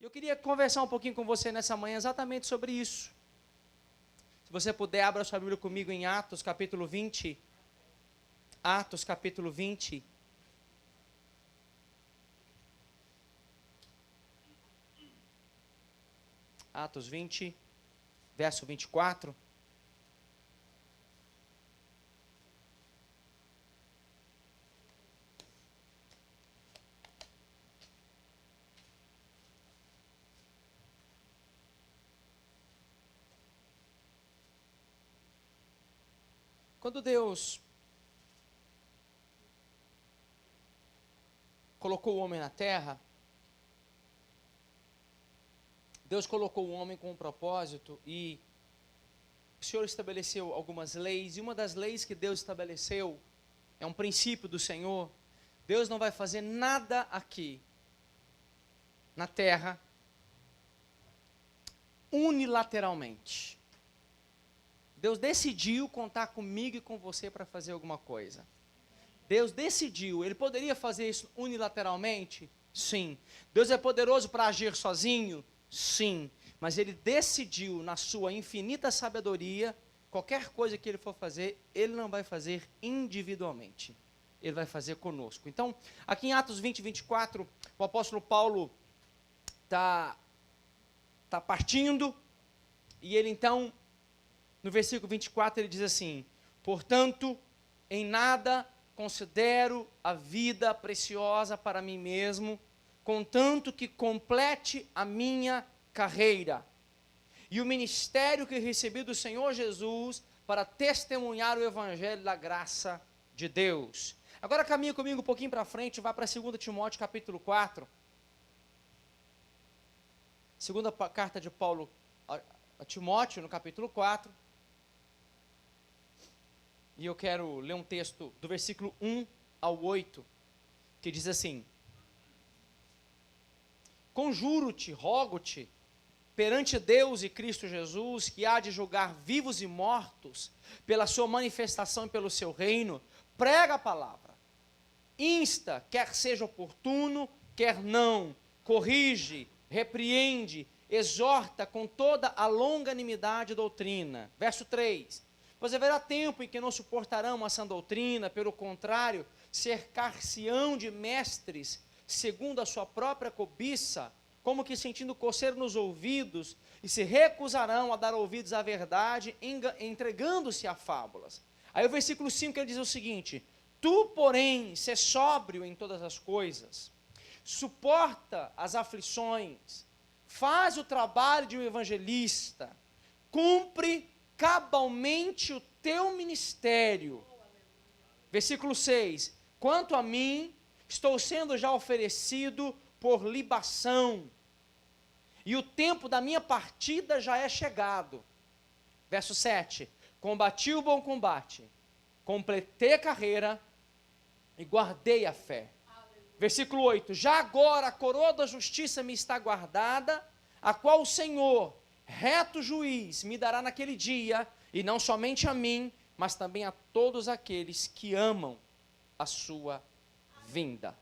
Eu queria conversar um pouquinho com você nessa manhã exatamente sobre isso. Se você puder, abra sua Bíblia comigo em Atos capítulo 20. Atos capítulo 20. Atos 20, verso 24. Quando Deus colocou o homem na terra, Deus colocou o homem com um propósito e o Senhor estabeleceu algumas leis, e uma das leis que Deus estabeleceu é um princípio do Senhor. Deus não vai fazer nada aqui na terra unilateralmente. Deus decidiu contar comigo e com você para fazer alguma coisa. Deus decidiu. Ele poderia fazer isso unilateralmente? Sim. Deus é poderoso para agir sozinho? Sim. Mas Ele decidiu, na sua infinita sabedoria, qualquer coisa que Ele for fazer, Ele não vai fazer individualmente. Ele vai fazer conosco. Então, aqui em Atos 20, 24, o apóstolo Paulo está partindo, e ele então, no versículo 24, ele diz assim: portanto, em nada considero a vida preciosa para mim mesmo, contanto que complete a minha carreira e o ministério que recebi do Senhor Jesus para testemunhar o evangelho da graça de Deus. Agora caminha comigo um pouquinho para frente, vai para 2 Timóteo capítulo 4. Segunda carta de Paulo a Timóteo, no capítulo 4. E eu quero ler um texto do versículo 1 ao 8, que diz assim: conjuro-te, rogo-te, perante Deus e Cristo Jesus, que há de julgar vivos e mortos, pela sua manifestação e pelo seu reino, prega a palavra, insta, quer seja oportuno, quer não, corrige, repreende, exorta com toda a longanimidade e doutrina. Verso 3: pois haverá tempo em que não suportarão a sã doutrina, pelo contrário, cercar-se-ão de mestres, segundo a sua própria cobiça, como que sentindo coceira nos ouvidos, e se recusarão a dar ouvidos à verdade, entregando-se a fábulas. Aí o versículo 5 ele diz o seguinte: tu, porém, sê sóbrio em todas as coisas, suporta as aflições, faz o trabalho de um evangelista, cumpre cabalmente o teu ministério. Versículo 6: quanto a mim, estou sendo já oferecido por libação, e o tempo da minha partida já é chegado. Verso 7: combati o bom combate, completei a carreira e guardei a fé. Versículo 8: já agora a coroa da justiça me está guardada, a qual o Senhor, reto juiz, me dará naquele dia, e não somente a mim, mas também a todos aqueles que amam a sua vinda.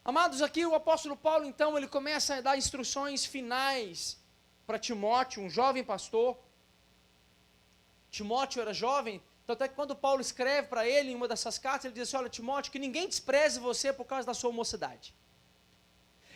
Amados, aqui o apóstolo Paulo, então, ele começa a dar instruções finais para Timóteo, um jovem pastor. Timóteo era jovem, tanto é que quando Paulo escreve para ele, em uma dessas cartas, ele diz assim: olha, Timóteo, que ninguém despreze você por causa da sua mocidade.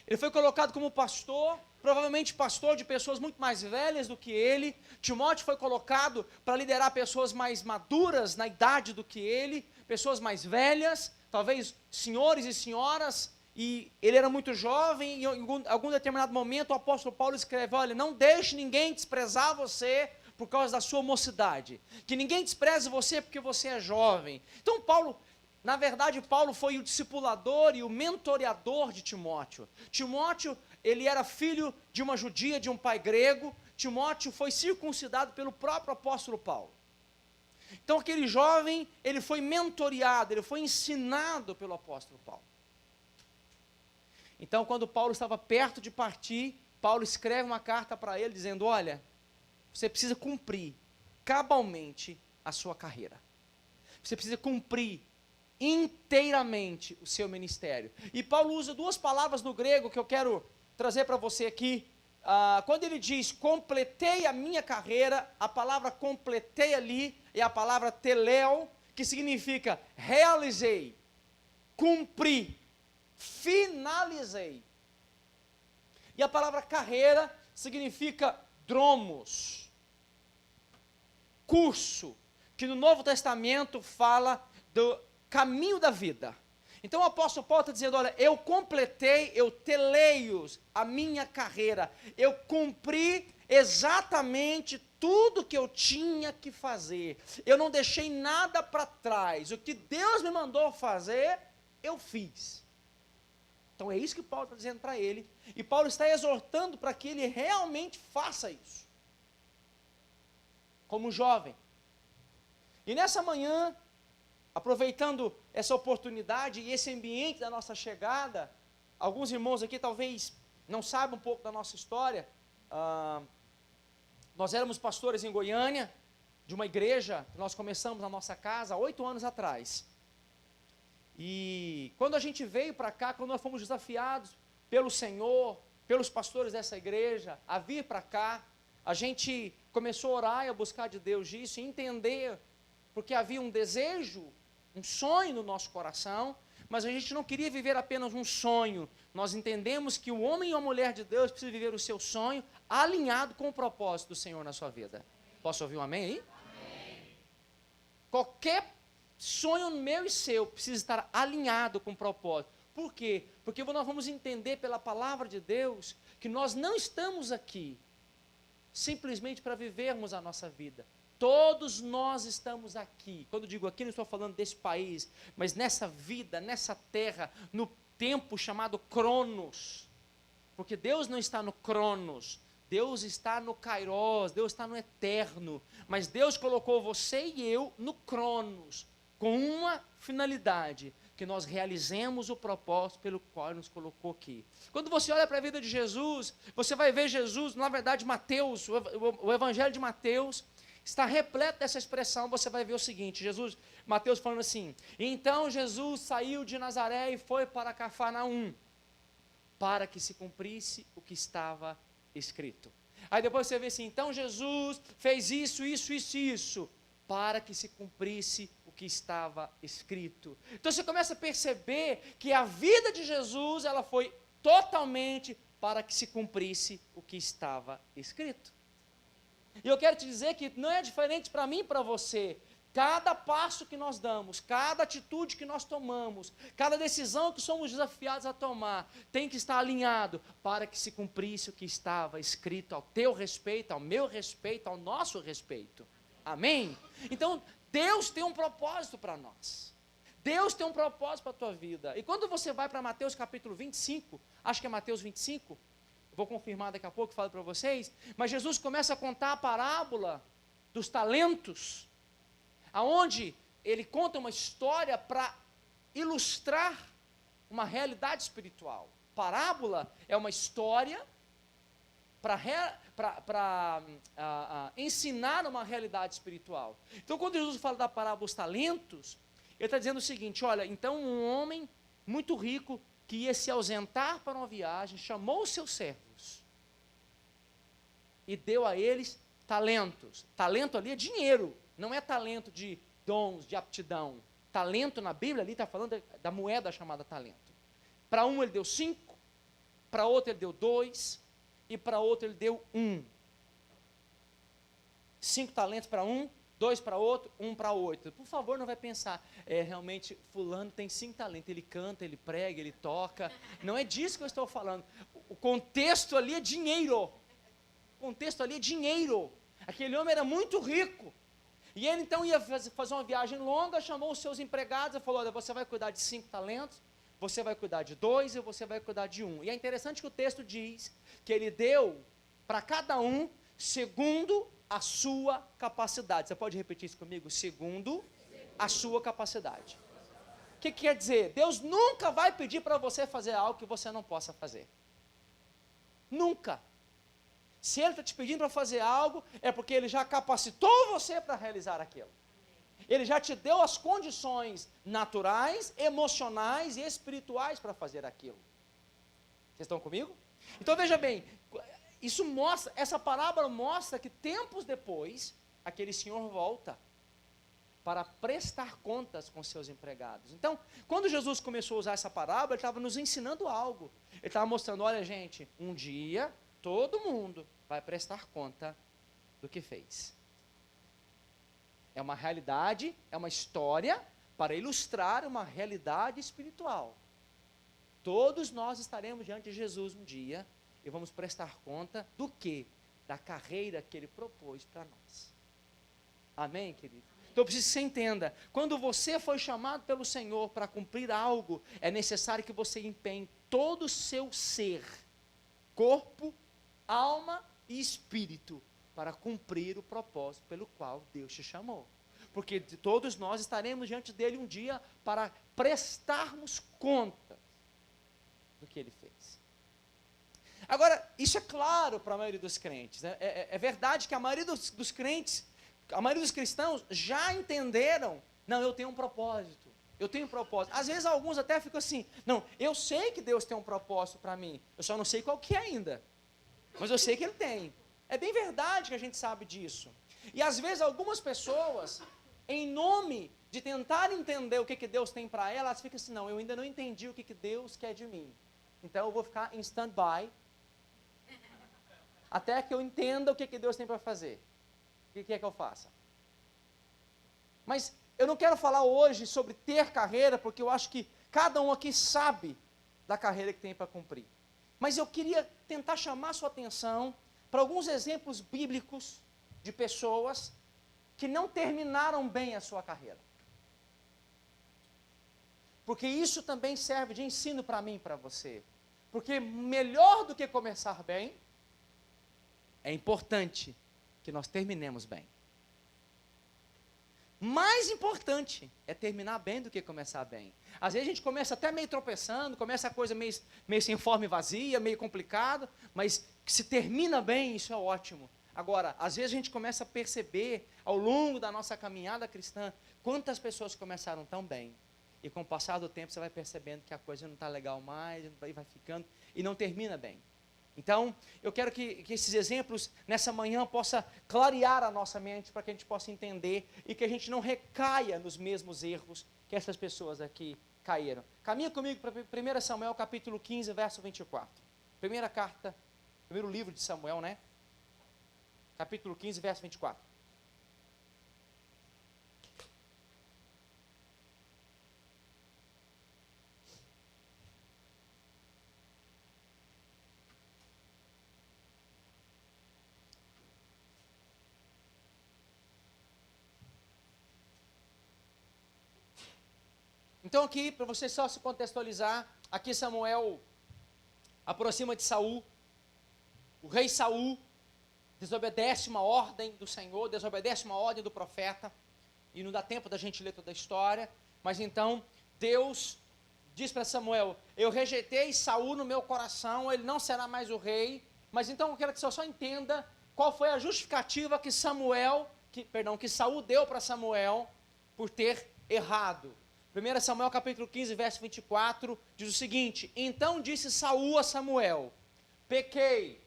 Ele foi colocado como pastor, provavelmente pastor de pessoas muito mais velhas do que ele. Timóteo foi colocado para liderar pessoas mais maduras na idade do que ele, pessoas mais velhas, talvez senhores e senhoras, e ele era muito jovem, e em algum determinado momento o apóstolo Paulo escreve: olha, não deixe ninguém desprezar você por causa da sua mocidade, que ninguém despreze você porque você é jovem. Então Paulo, na verdade, Paulo foi o discipulador e o mentoreador de Timóteo. Timóteo, ele era filho de uma judia, de um pai grego. Timóteo foi circuncidado pelo próprio apóstolo Paulo. Então aquele jovem, ele foi mentoreado, ele foi ensinado pelo apóstolo Paulo. Então quando Paulo estava perto de partir, Paulo escreve uma carta para ele dizendo: olha, você precisa cumprir cabalmente a sua carreira. Você precisa cumprir inteiramente o seu ministério. E Paulo usa duas palavras no grego que eu quero trazer para você aqui, quando ele diz, completei a minha carreira, a palavra completei ali é a palavra teleo, que significa realizei, cumpri, finalizei. E a palavra carreira significa dromos, curso, que no Novo Testamento fala do caminho da vida. Então o apóstolo Paulo está dizendo, olha, eu completei, eu teleios a minha carreira, eu cumpri exatamente tudo que eu tinha que fazer, eu não deixei nada para trás, o que Deus me mandou fazer, eu fiz. Então é isso que Paulo está dizendo para ele, e Paulo está exortando para que ele realmente faça isso, como jovem. E nessa manhã, aproveitando essa oportunidade e esse ambiente da nossa chegada, alguns irmãos aqui talvez não saibam um pouco da nossa história. Nós éramos pastores em Goiânia, de uma igreja que nós começamos na nossa casa há 8 anos atrás. E quando a gente veio para cá, quando nós fomos desafiados pelo Senhor, pelos pastores dessa igreja, a vir para cá, a gente começou a orar e a buscar de Deus isso, e entender, porque havia um desejo, um sonho no nosso coração, mas a gente não queria viver apenas um sonho. Nós entendemos que o homem e a mulher de Deus precisam viver o seu sonho alinhado com o propósito do Senhor na sua vida. Posso ouvir um amém aí? Amém. Qualquer sonho meu e seu precisa estar alinhado com o propósito. Por quê? Porque nós vamos entender pela palavra de Deus que nós não estamos aqui simplesmente para vivermos a nossa vida. Todos nós estamos aqui. Quando digo aqui, não estou falando desse país, mas nessa vida, nessa terra, no tempo chamado Cronos. Porque Deus não está no Cronos, Deus está no Kairos, Deus está no eterno. Mas Deus colocou você e eu no Cronos, com uma finalidade, que nós realizemos o propósito pelo qual Ele nos colocou aqui. Quando você olha para a vida de Jesus, você vai ver Jesus, na verdade, Mateus, o Evangelho de Mateus, está repleto dessa expressão. Você vai ver o seguinte, Mateus falando assim, então Jesus saiu de Nazaré e foi para Cafarnaum, para que se cumprisse o que estava escrito. Aí depois você vê assim, então Jesus fez isso, para que se cumprisse o que estava escrito. Então você começa a perceber que a vida de Jesus, ela foi totalmente para que se cumprisse o que estava escrito. E eu quero te dizer que não é diferente para mim e para você. Cada passo que nós damos, cada atitude que nós tomamos, cada decisão que somos desafiados a tomar, tem que estar alinhado para que se cumprisse o que estava escrito ao teu respeito, ao meu respeito, ao nosso respeito. Amém? Então, Deus tem um propósito para nós. Deus tem um propósito para a tua vida. E quando você vai para Mateus capítulo 25, acho que é Mateus 25, vou confirmar daqui a pouco, falo para vocês, mas Jesus começa a contar a parábola dos talentos, aonde ele conta uma história para ilustrar uma realidade espiritual. Parábola é uma história para ensinar uma realidade espiritual. Então, quando Jesus fala da parábola dos talentos, ele está dizendo o seguinte, olha, então um homem muito rico, que ia se ausentar para uma viagem, chamou os seus servos, e deu a eles talentos. Talento ali é dinheiro, não é talento de dons, de aptidão. Talento na Bíblia ali está falando da moeda chamada talento. Para um ele deu 5, para outro ele deu 2, e para outro ele deu 1. 5 talentos para um, 2 para outro, 1 para 8. Por favor, não vai pensar, realmente fulano tem 5 talentos, ele canta, ele prega, ele toca. Não é disso que eu estou falando. O contexto ali é dinheiro. O contexto ali é dinheiro. Aquele homem era muito rico. E ele então ia fazer uma viagem longa, chamou os seus empregados e falou, olha, você vai cuidar de 5 talentos, você vai cuidar de 2 e você vai cuidar de 1. E é interessante que o texto diz que ele deu para cada um segundo a sua capacidade. Você pode repetir isso comigo? Segundo a sua capacidade. O que quer dizer? Deus nunca vai pedir para você fazer algo que você não possa fazer. Nunca. Se Ele está te pedindo para fazer algo, é porque Ele já capacitou você para realizar aquilo. Ele já te deu as condições naturais, emocionais e espirituais para fazer aquilo. Vocês estão comigo? Então veja bem, isso mostra, essa parábola mostra que tempos depois, aquele senhor volta para prestar contas com seus empregados. Então, quando Jesus começou a usar essa parábola, ele estava nos ensinando algo. Ele estava mostrando, olha gente, um dia todo mundo vai prestar conta do que fez. É uma realidade, é uma história para ilustrar uma realidade espiritual. Todos nós estaremos diante de Jesus um dia e vamos prestar conta do quê? Da carreira que ele propôs para nós. Amém, querido? Então eu preciso que você entenda, quando você foi chamado pelo Senhor para cumprir algo, é necessário que você empenhe todo o seu ser, corpo, alma e espírito, para cumprir o propósito pelo qual Deus te chamou. Porque todos nós estaremos diante dele um dia para prestarmos conta do que ele fez. Agora, isso é claro para a maioria dos crentes, né? É verdade que a maioria dos crentes, a maioria dos cristãos já entenderam, não, eu tenho um propósito, eu tenho um propósito. Às vezes alguns até ficam assim, não, eu sei que Deus tem um propósito para mim, eu só não sei qual que é ainda, mas eu sei que ele tem. É bem verdade que a gente sabe disso. E às vezes algumas pessoas, em nome de tentar entender o que Deus tem para elas, ficam assim, não, eu ainda não entendi o que Deus quer de mim, então eu vou ficar em stand-by, até que eu entenda o que Deus tem para fazer. O que quer que eu faça? Mas eu não quero falar hoje sobre ter carreira, porque eu acho que cada um aqui sabe da carreira que tem para cumprir. Mas eu queria tentar chamar sua atenção para alguns exemplos bíblicos de pessoas que não terminaram bem a sua carreira. Porque isso também serve de ensino para mim e para você. Porque melhor do que começar bem, é importante que nós terminemos bem. Mais importante é terminar bem do que começar bem. Às vezes a gente começa até meio tropeçando, começa a coisa meio sem forma e vazia, meio complicado, mas se termina bem, isso é ótimo. Agora, às vezes a gente começa a perceber, ao longo da nossa caminhada cristã, quantas pessoas começaram tão bem, e com o passar do tempo você vai percebendo que a coisa não está legal mais, e vai ficando, e não termina bem. Então, eu quero que esses exemplos, nessa manhã, possam clarear a nossa mente, para que a gente possa entender, e que a gente não recaia nos mesmos erros que essas pessoas aqui caíram. Caminha comigo para 1 Samuel, capítulo 15, verso 24. Primeiro livro de Samuel, né? Capítulo 15, verso 24. Então aqui, para você só se contextualizar, aqui Samuel aproxima de Saul, o rei Saul desobedece uma ordem do Senhor, desobedece uma ordem do profeta, e não dá tempo da gente ler toda a história, mas então Deus diz para Samuel, eu rejeitei Saul no meu coração, ele não será mais o rei, mas então eu quero que você só entenda qual foi a justificativa que Saul deu para Samuel por ter errado. 1 Samuel capítulo 15, verso 24, diz o seguinte, então disse Saul a Samuel, pequei,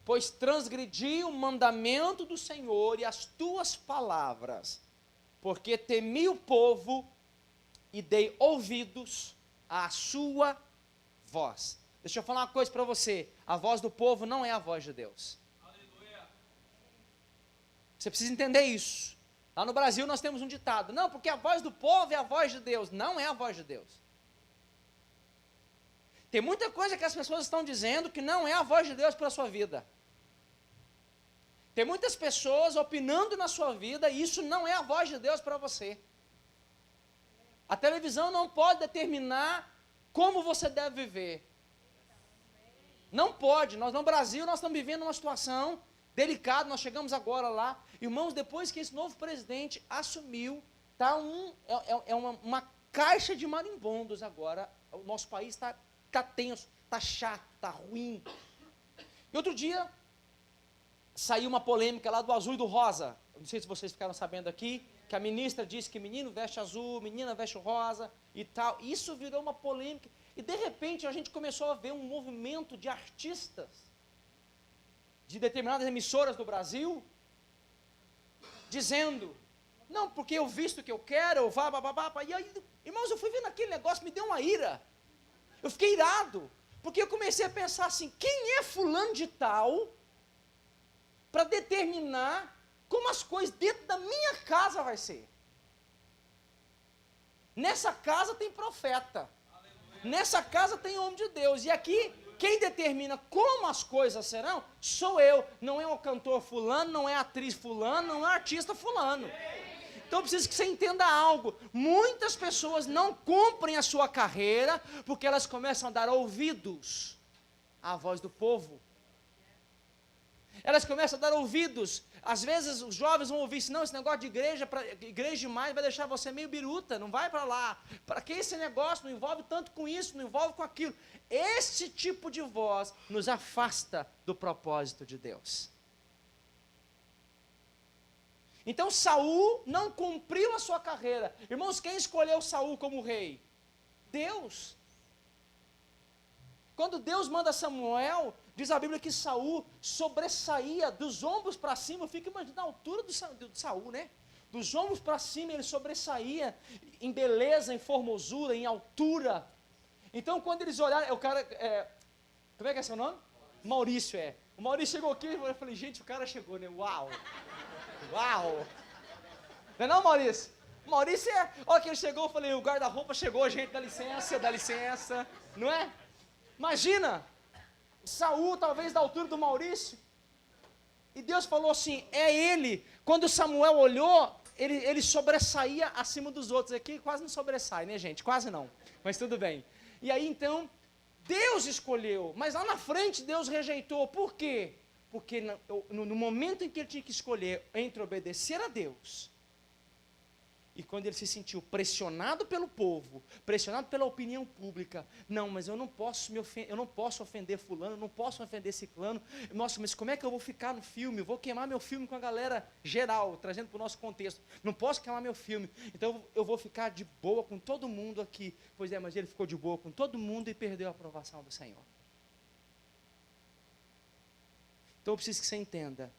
pois transgredi o mandamento do Senhor e as tuas palavras, porque temi o povo e dei ouvidos à sua voz. Deixa eu falar uma coisa para você, a voz do povo não é a voz de Deus. Aleluia. Você precisa entender isso. Lá no Brasil nós temos um ditado, não, porque a voz do povo é a voz de Deus. Não é a voz de Deus. Tem muita coisa que as pessoas estão dizendo que não é a voz de Deus para a sua vida. Tem muitas pessoas opinando na sua vida e isso não é a voz de Deus para você. A televisão não pode determinar como você deve viver. Não pode. Nós no Brasil nós estamos vivendo uma situação delicado, nós chegamos agora lá, irmãos, depois que esse novo presidente assumiu, tá uma caixa de marimbondos agora, o nosso país está tenso, está chato, está ruim. E outro dia, saiu uma polêmica lá do azul e do rosa, não sei se vocês ficaram sabendo aqui, que a ministra disse que menino veste azul, menina veste rosa e tal, isso virou uma polêmica, E de repente a gente começou a ver um movimento de artistas de determinadas emissoras do Brasil, dizendo, não, porque eu visto o que eu quero, eu vá, babá. E aí, irmãos, eu fui vendo aquele negócio, me deu uma ira. Eu fiquei irado, porque eu comecei a pensar assim, quem é fulano de tal para determinar como as coisas dentro da minha casa vai ser? Nessa casa tem profeta. Nessa casa tem homem de Deus. E aqui, quem determina como as coisas serão, sou eu. Não é o cantor fulano, não é a atriz fulano, não é o artista fulano. Então eu preciso que você entenda algo. Muitas pessoas não cumprem a sua carreira, porque elas começam a dar ouvidos à voz do povo. Elas começam a dar ouvidos. Às vezes os jovens vão ouvir, não, esse negócio de igreja demais vai deixar você meio biruta, não vai para lá. Para que esse negócio? Não envolve tanto com isso, não envolve com aquilo. Esse tipo de voz nos afasta do propósito de Deus. Então Saul não cumpriu a sua carreira. Irmãos, quem escolheu Saul como rei? Deus. Quando Deus manda Samuel, diz a Bíblia que Saul sobressaía dos ombros para cima. Eu fico imaginando a altura do Saul, né? Dos ombros para cima ele sobressaía em beleza, em formosura, em altura. Então quando eles olharam, o cara, como é que é seu nome? Maurício, O Maurício chegou aqui, eu falei, gente, o cara chegou, né? Uau! Uau! Não é não, Maurício? Maurício olha que ele chegou, eu falei, o guarda-roupa chegou, gente, dá licença, não é? Imagina, Saul talvez da altura do Maurício, e Deus falou assim, é ele. Quando Samuel olhou, ele sobressaía acima dos outros. Aqui quase não sobressai, né, gente? Quase não, mas tudo bem. E aí então, Deus escolheu, mas lá na frente Deus rejeitou. Por quê? Porque no momento em que ele tinha que escolher entre obedecer a Deus, e quando ele se sentiu pressionado pelo povo, pressionado pela opinião pública, não, mas eu não posso eu não posso ofender fulano, eu não posso ofender ciclano, nossa, mas como é que eu vou ficar no filme? Eu vou queimar meu filme com a galera geral, trazendo para o nosso contexto, não posso queimar meu filme, então eu vou ficar de boa com todo mundo aqui. Pois é, mas ele ficou de boa com todo mundo e perdeu a aprovação do Senhor. Então eu preciso que você entenda,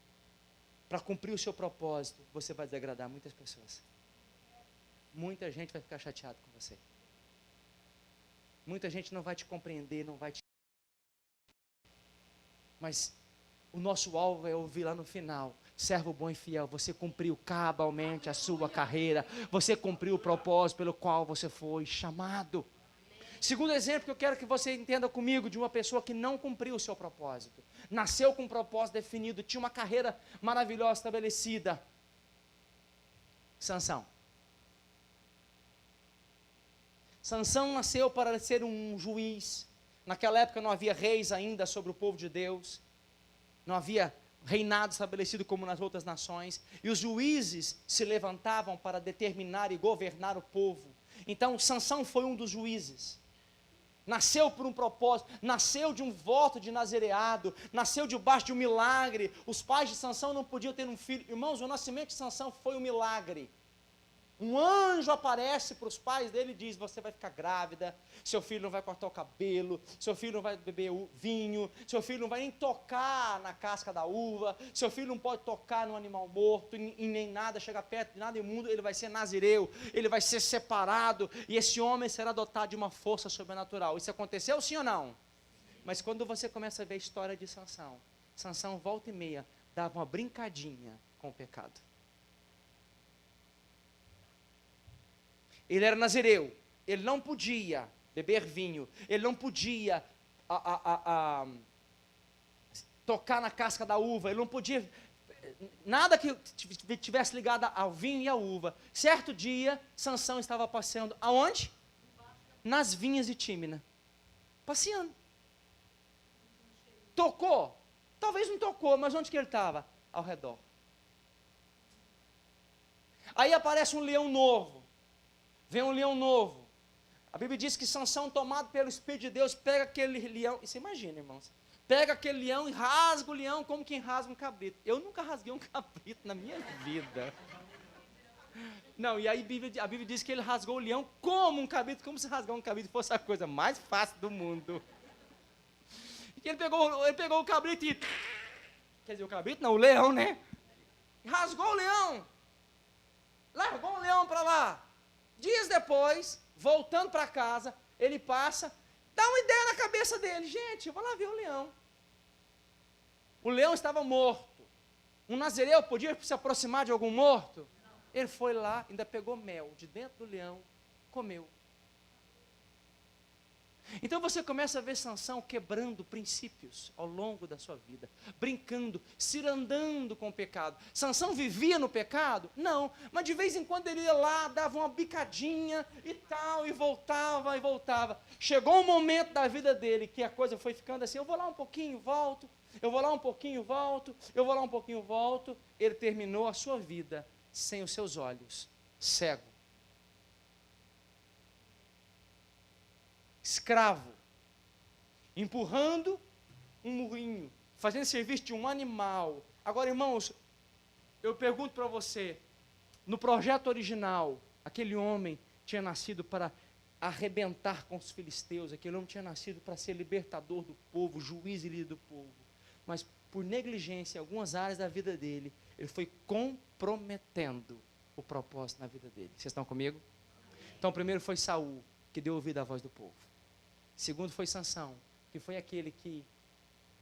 para cumprir o seu propósito, você vai desagradar muitas pessoas. Muita gente vai ficar chateada com você. Muita gente não vai te compreender, não vai te... Mas o nosso alvo é ouvir lá no final, servo bom e fiel, você cumpriu cabalmente a sua carreira, você cumpriu o propósito pelo qual você foi chamado. Segundo exemplo que eu quero que você entenda comigo, de uma pessoa que não cumpriu o seu propósito. Nasceu com um propósito definido, tinha uma carreira maravilhosa estabelecida. Sansão. Sansão nasceu para ser um juiz. Naquela época não havia reis ainda sobre o povo de Deus. Não havia reinado estabelecido como nas outras nações. E os juízes se levantavam para determinar e governar o povo. Então Sansão foi um dos juízes. Nasceu por um propósito, nasceu de um voto de nazereado, nasceu debaixo de um milagre. Os pais de Sansão não podiam ter um filho. Irmãos, o nascimento de Sansão foi um milagre. Um anjo aparece para os pais dele e diz, você vai ficar grávida, seu filho não vai cortar o cabelo, seu filho não vai beber vinho, seu filho não vai nem tocar na casca da uva, seu filho não pode tocar no animal morto, e nem nada, chegar perto de nada imundo, ele vai ser nazireu, ele vai ser separado, e esse homem será dotado de uma força sobrenatural. Isso aconteceu, sim ou não? Mas quando você começa a ver a história de Sansão, Sansão volta e meia dava uma brincadinha com o pecado. Ele era nazireu, ele não podia beber vinho, ele não podia tocar na casca da uva, ele não podia, nada que tivesse ligado ao vinho e à uva. Certo dia, Sansão estava passeando, aonde? Nas vinhas de Tímina, passeando. Tocou? Talvez não tocou, mas onde que ele estava? Ao redor. Aí aparece um leão novo. Vem um leão novo. A Bíblia diz que Sansão, tomado pelo Espírito de Deus, pega aquele leão. E você imagina, irmãos. Pega aquele leão e rasga o leão como quem rasga um cabrito. Eu nunca rasguei um cabrito na minha vida. Não, e aí a Bíblia diz que ele rasgou o leão como um cabrito, como se rasgar um cabrito fosse a coisa mais fácil do mundo. E que ele pegou o cabrito e... Quer dizer, o cabrito não, o leão, né? Rasgou o leão. Largou o leão para lá. Dias depois, voltando para casa, ele passa, dá uma ideia na cabeça dele. Gente, eu vou lá ver o leão. O leão estava morto. Um nazireu podia se aproximar de algum morto? Ele foi lá, ainda pegou mel de dentro do leão, comeu. Então você começa a ver Sansão quebrando princípios ao longo da sua vida, brincando, cirandando com o pecado. Sansão vivia no pecado? Não, mas de vez em quando ele ia lá, dava uma bicadinha e tal, e voltava e voltava. Chegou um momento da vida dele que a coisa foi ficando assim, eu vou lá um pouquinho, volto, eu vou lá um pouquinho, volto, eu vou lá um pouquinho, volto. Ele terminou a sua vida sem os seus olhos, cego. Escravo, empurrando um moinho, fazendo serviço de um animal. Agora, irmãos, eu pergunto para você, no projeto original, aquele homem tinha nascido para arrebentar com os filisteus, aquele homem tinha nascido para ser libertador do povo, juiz e líder do povo, mas por negligência em algumas áreas da vida dele, ele foi comprometendo o propósito na vida dele. Vocês estão comigo? Então, primeiro foi Saul, que deu ouvido à voz do povo. Segundo foi Sansão, que foi aquele que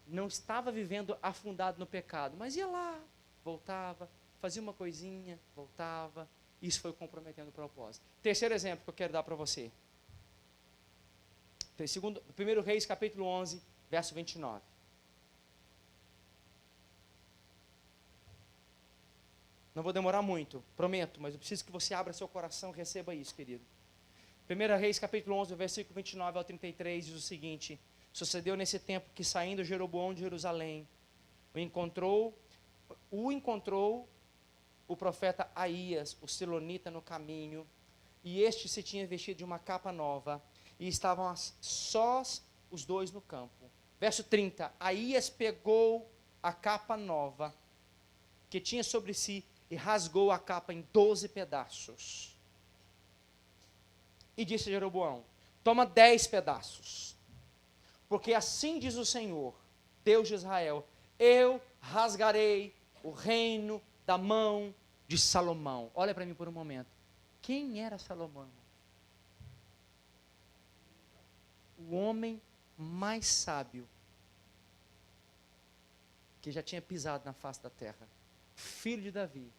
não estava vivendo afundado no pecado, mas ia lá, voltava, fazia uma coisinha, voltava. Isso foi comprometendo o propósito. Terceiro exemplo que eu quero dar para você. 1 Reis, capítulo 11, verso 29. Não vou demorar muito, prometo, mas eu preciso que você abra seu coração e receba isso, querido. 1 Reis, capítulo 11, versículo 29 ao 33, diz o seguinte: sucedeu nesse tempo que, saindo Jeroboão de Jerusalém, encontrou o profeta Aías, o silonita, no caminho, e este se tinha vestido de uma capa nova, e estavam sós os dois no campo. Verso 30, Aías pegou a capa nova que tinha sobre si e rasgou a capa em 12 pedaços. E disse a Jeroboão: toma 10 pedaços, porque assim diz o Senhor, Deus de Israel, eu rasgarei o reino da mão de Salomão. Olha para mim por um momento. Quem era Salomão? O homem mais sábio que já tinha pisado na face da terra. Filho de Davi,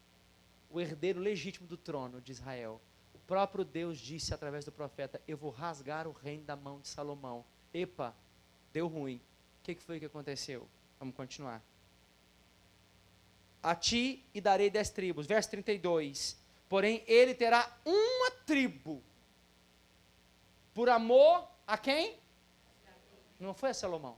o herdeiro legítimo do trono de Israel. O próprio Deus disse através do profeta: eu vou rasgar o reino da mão de Salomão. Epa, deu ruim. O que foi que aconteceu? Vamos continuar. A ti e darei 10 tribos. Verso 32. Porém, ele terá uma tribo. Por amor a quem? Não foi a Salomão.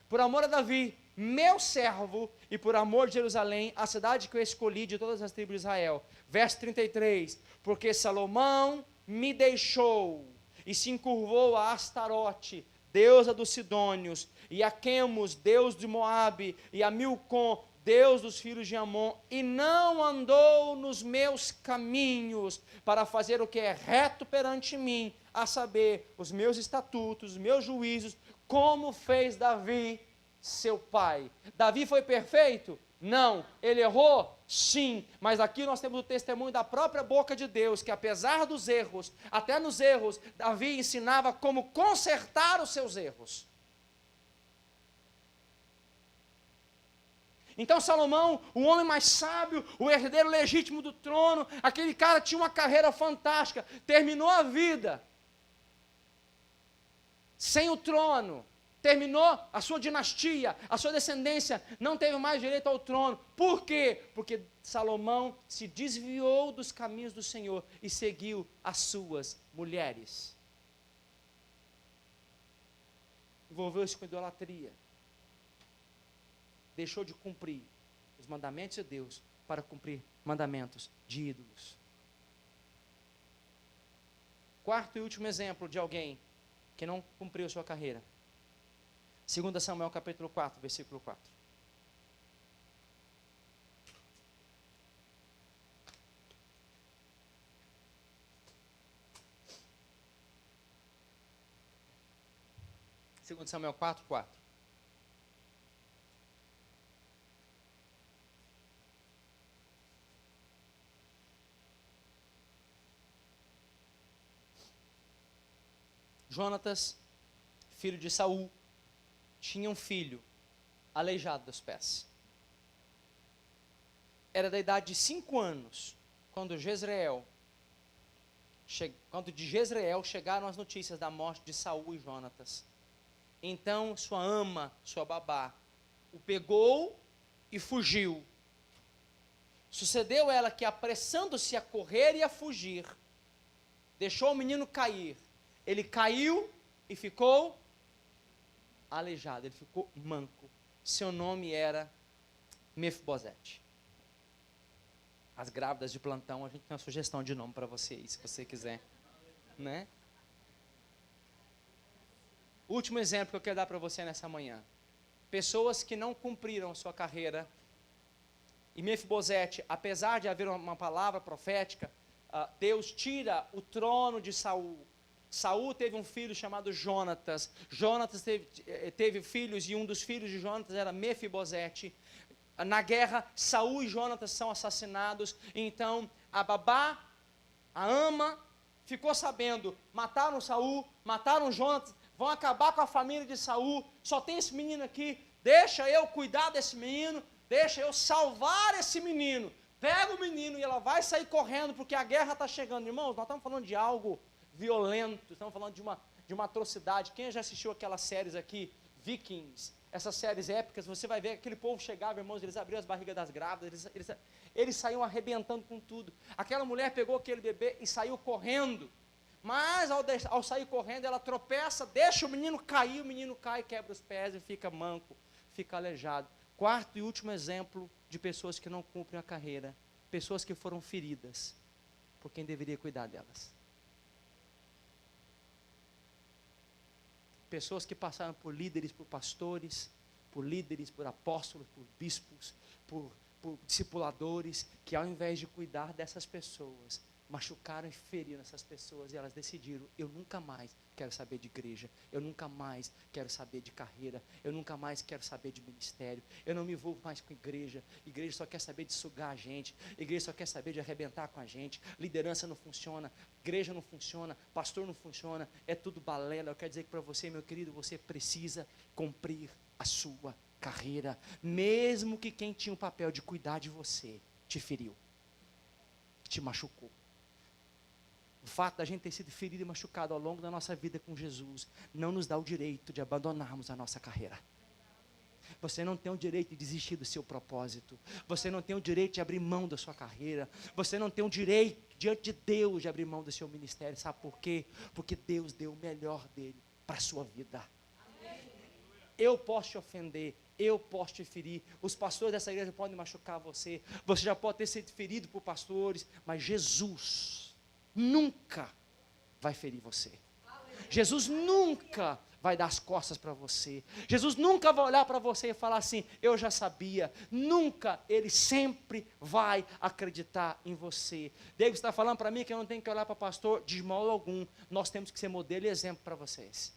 Por amor a Davi, meu servo, e por amor de Jerusalém, a cidade que eu escolhi de todas as tribos de Israel. Verso 33, porque Salomão me deixou, e se encurvou a Astarote, deusa dos Sidônios, e a Quemos, deus de Moabe, e a Milcom, deus dos filhos de Amon, e não andou nos meus caminhos, para fazer o que é reto perante mim, a saber, os meus estatutos, os meus juízos, como fez Davi, seu pai. Davi foi perfeito? Não. Ele errou? Sim. Mas aqui nós temos o testemunho da própria boca de Deus, que apesar dos erros, até nos erros, Davi ensinava como consertar os seus erros. Então Salomão, o homem mais sábio, o herdeiro legítimo do trono, aquele cara tinha uma carreira fantástica, terminou a vida sem o trono, terminou a sua dinastia, a sua descendência, não teve mais direito ao trono. Por quê? Porque Salomão se desviou dos caminhos do Senhor e seguiu as suas mulheres. Envolveu-se com idolatria. Deixou de cumprir os mandamentos de Deus para cumprir mandamentos de ídolos. Quarto e último exemplo de alguém que não cumpriu sua carreira. 2 Samuel capítulo 4, versículo 4. Samuel 4:4. Jonatas, filho de Saul, tinha um filho aleijado dos pés. Era da idade de 5 anos, quando de Jezreel chegaram as notícias da morte de Saul e Jonatas. Então sua ama, sua babá, o pegou e fugiu. Sucedeu ela que, apressando-se a correr e a fugir, deixou o menino cair. Ele caiu e ficou aleijado, ele ficou manco. Seu nome era Mefibosete. As grávidas de plantão, a gente tem uma sugestão de nome para vocês, se você quiser, né? Último exemplo que eu quero dar para você nessa manhã. Pessoas que não cumpriram sua carreira. E Mefibosete, apesar de haver uma palavra profética, Deus tira o trono de Saul. Saul teve um filho chamado Jonatas. Jonatas teve filhos, e um dos filhos de Jonatas era Mefibosete. Na guerra, Saul e Jonatas são assassinados. Então, a babá, a ama, ficou sabendo: mataram Saul, mataram Jonatas, vão acabar com a família de Saul. Só tem esse menino aqui, deixa eu cuidar desse menino, deixa eu salvar esse menino. Pega o menino e ela vai sair correndo, porque a guerra está chegando. Irmãos, nós estamos falando de algo violento, estamos falando de uma atrocidade. Quem já assistiu aquelas séries aqui, Vikings, essas séries épicas, você vai ver que aquele povo chegava, irmãos, eles abriam as barrigas das grávidas, eles saíam arrebentando com tudo. Aquela mulher pegou aquele bebê e saiu correndo, mas ao sair correndo, ela tropeça, deixa o menino cair, o menino cai, quebra os pés e fica manco, fica aleijado. Quarto e último exemplo de pessoas que não cumprem a carreira, pessoas que foram feridas por quem deveria cuidar delas. Pessoas que passaram por líderes, por pastores, por líderes, por apóstolos, por bispos, por discipuladores, que ao invés de cuidar dessas pessoas, machucaram e feriram essas pessoas, e elas decidiram: eu nunca mais quero saber de igreja, eu nunca mais quero saber de carreira, eu nunca mais quero saber de ministério, eu não me envolvo mais com igreja só quer saber de sugar a gente, igreja só quer saber de arrebentar com a gente, liderança não funciona, igreja não funciona, pastor não funciona, é tudo balela. Eu quero dizer que para você, meu querido, você precisa cumprir a sua carreira, mesmo que quem tinha o papel de cuidar de você te feriu, te machucou. O fato da gente ter sido ferido e machucado ao longo da nossa vida com Jesus não nos dá o direito de abandonarmos a nossa carreira. Você não tem o direito de desistir do seu propósito. Você não tem o direito de abrir mão da sua carreira. Você não tem o direito, diante de Deus, de abrir mão do seu ministério. Sabe por quê? Porque Deus deu o melhor dele para a sua vida. Eu posso te ofender, eu posso te ferir, os pastores dessa igreja podem machucar você, você já pode ter sido ferido por pastores, mas Jesus nunca vai ferir você. Jesus nunca vai dar as costas para você. Jesus nunca vai olhar para você e falar assim: eu já sabia. Nunca. Ele sempre vai acreditar em você. Deus está falando para mim que eu não tenho que olhar para pastor de modo algum. Nós temos que ser modelo e exemplo para vocês.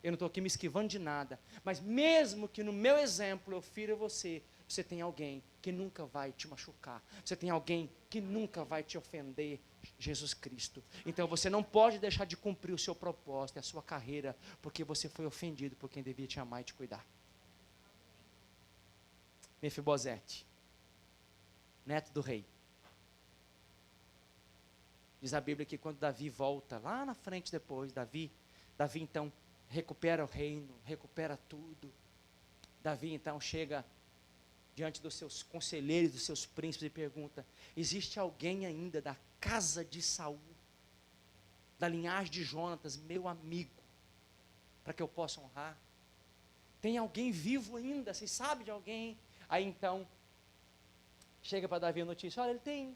Eu não estou aqui me esquivando de nada, mas mesmo que no meu exemplo eu fira você, você tem alguém que nunca vai te machucar, você tem alguém que nunca vai te ofender, Jesus Cristo. Então você não pode deixar de cumprir o seu propósito, a sua carreira, porque você foi ofendido por quem devia te amar e te cuidar. Mefibosete, neto do rei. Diz a Bíblia que quando Davi volta, lá na frente depois, Davi então recupera o reino, recupera tudo. Davi então chega diante dos seus conselheiros, dos seus príncipes e pergunta: existe alguém ainda da casa de Saul, da linhagem de Jonatas, meu amigo, para que eu possa honrar? Tem alguém vivo ainda? Vocês sabem de alguém? Aí então chega para Davi a notícia: olha, ele tem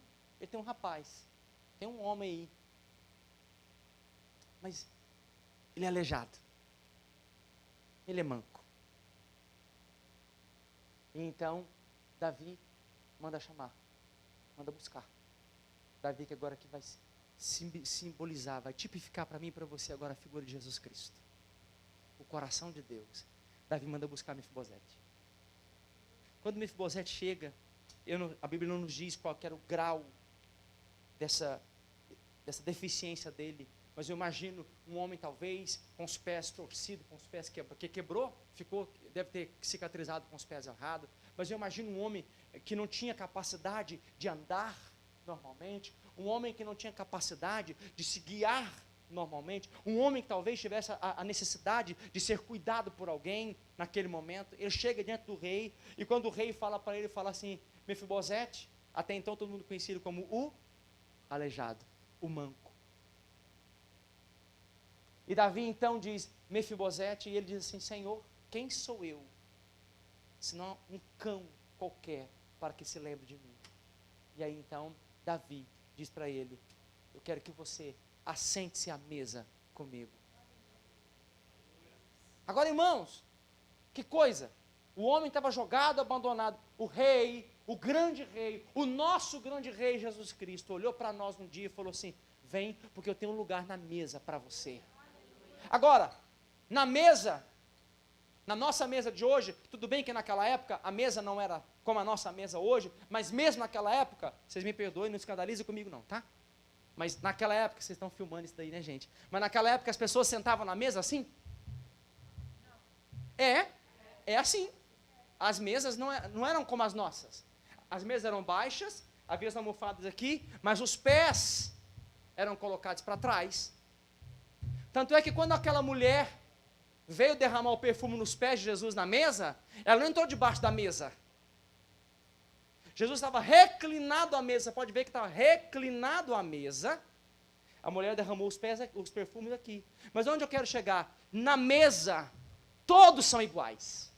um rapaz, tem um homem aí, mas ele é aleijado, ele é manco. E então Davi manda chamar, manda buscar. Davi que agora que vai simbolizar, vai tipificar para mim e para você agora a figura de Jesus Cristo. o coração de Deus, Davi manda buscar Mefibosete. Quando Mefibosete chega, a Bíblia não nos diz qual que era o grau dessa deficiência dele, mas eu imagino um homem talvez com os pés torcidos, com os pés que quebrou, deve ter cicatrizado com os pés errados, mas eu imagino um homem que não tinha capacidade de andar normalmente, um homem que não tinha capacidade de se guiar normalmente, um homem que talvez tivesse a necessidade de ser cuidado por alguém naquele momento. Ele chega diante do rei, e quando o rei fala para ele, fala assim: Mefibosete, até então todo mundo conhecido como o aleijado, o manco. E Davi então diz Mefibosete, e ele diz assim: Senhor, quem sou eu, senão um cão qualquer, para que se lembre de mim? E aí então Davi diz para ele: eu quero que você assente-se à mesa comigo. Agora, irmãos, que coisa, o homem estava jogado, abandonado, o rei, o grande rei, o nosso grande rei Jesus Cristo, olhou para nós um dia e falou assim: vem, porque eu tenho um lugar na mesa para você. Agora, na mesa, na nossa mesa de hoje, tudo bem que naquela época a mesa não era como a nossa mesa hoje, mas mesmo naquela época, vocês me perdoem, não escandalizem comigo não, tá? Mas naquela época, vocês estão filmando isso daí, né, gente? Mas naquela época as pessoas sentavam na mesa assim? É assim. As mesas não eram como as nossas. As mesas eram baixas, havia as almofadas aqui, mas os pés eram colocados para trás. Tanto é que quando aquela mulher veio derramar o perfume nos pés de Jesus na mesa, ela não entrou debaixo da mesa. Jesus estava reclinado à mesa, você pode ver que estava reclinado à mesa. A mulher derramou os perfumes aqui. Mas onde eu quero chegar? Na mesa, todos são iguais.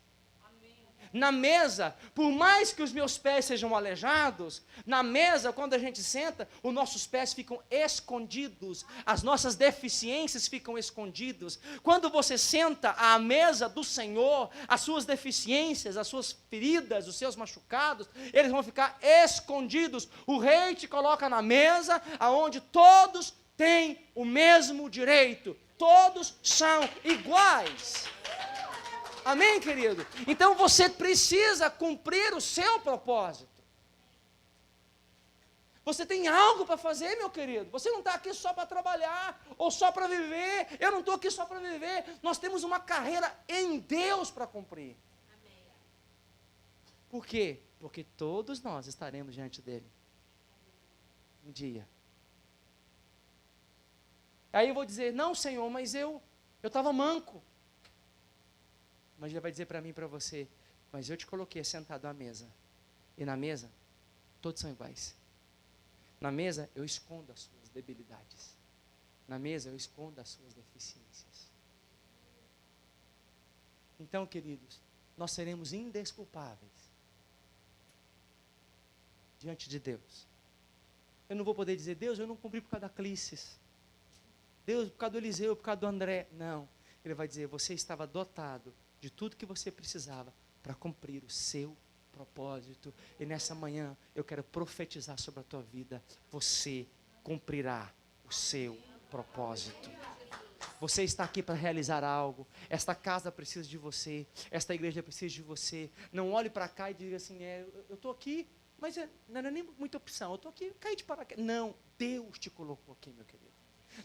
Na mesa, por mais que os meus pés sejam aleijados, na mesa, quando a gente senta, os nossos pés ficam escondidos, as nossas deficiências ficam escondidas. Quando você senta à mesa do Senhor, as suas deficiências, as suas feridas, os seus machucados, eles vão ficar escondidos. O rei te coloca na mesa, aonde todos têm o mesmo direito, todos são iguais. Amém, querido? Então você precisa cumprir o seu propósito. Você tem algo para fazer, meu querido. Você não está aqui só para trabalhar ou só para viver. Eu não estou aqui só para viver. Nós temos uma carreira em Deus para cumprir. Amém. Por quê? Porque todos nós estaremos diante dele um dia. Aí eu vou dizer: não, Senhor, mas eu estava manco. Mas ele vai dizer para mim e para você: mas eu te coloquei sentado à mesa. E na mesa, todos são iguais. Na mesa, eu escondo as suas debilidades. Na mesa, eu escondo as suas deficiências. Então, queridos, nós seremos indesculpáveis diante de Deus. Eu não vou poder dizer: Deus, eu não cumpri por causa da Clícis. Deus, por causa do Eliseu, por causa do André. Não. Ele vai dizer: você estava dotado de tudo que você precisava para cumprir o seu propósito. E nessa manhã eu quero profetizar sobre a tua vida: você cumprirá o seu propósito. Você está aqui para realizar algo. Esta casa precisa de você, esta igreja precisa de você. Não olhe para cá e diga assim: eu estou aqui, mas não é nem muita opção, eu estou aqui, caí de paraquedas. Não, Deus te colocou aqui, meu querido.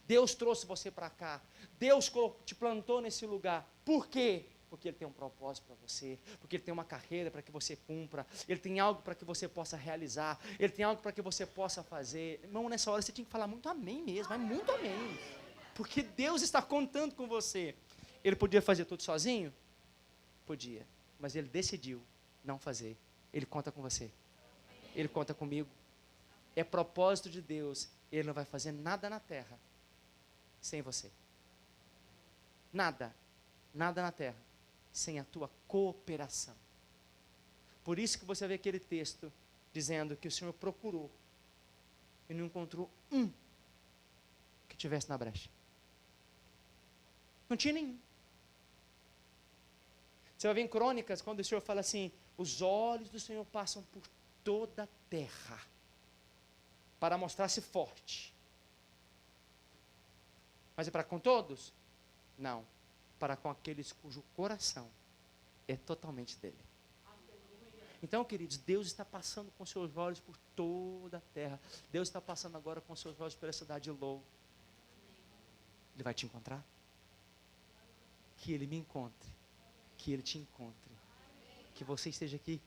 Deus trouxe você para cá. Deus te plantou nesse lugar. Por quê? Porque Ele tem um propósito para você, porque Ele tem uma carreira para que você cumpra, Ele tem algo para que você possa realizar, Ele tem algo para que você possa fazer. Irmão, nessa hora você tinha que falar muito amém mesmo, mas muito amém, porque Deus está contando com você. Ele podia fazer tudo sozinho? Podia, mas Ele decidiu não fazer. Ele conta com você, Ele conta comigo. É propósito de Deus. Ele não vai fazer nada na terra sem você. Nada na terra sem a tua cooperação. Por isso que você vê aquele texto dizendo que o Senhor procurou e não encontrou um que tivesse na brecha. Não tinha nenhum. Você vai ver em Crônicas, quando o Senhor fala assim: os olhos do Senhor passam por toda a terra para mostrar-se forte. Mas é para com todos? Não. para com aqueles cujo coração é totalmente dele. Então, queridos, Deus está passando com seus olhos por toda a terra. Deus está passando agora com seus olhos pela cidade de Lou. Ele vai te encontrar? Que Ele me encontre. Que Ele te encontre. Que você esteja aqui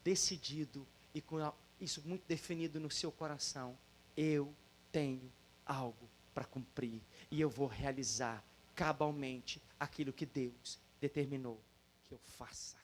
decidido e com isso muito definido no seu coração. Eu tenho algo para cumprir. E eu vou realizar cabalmente aquilo que Deus determinou que eu faça.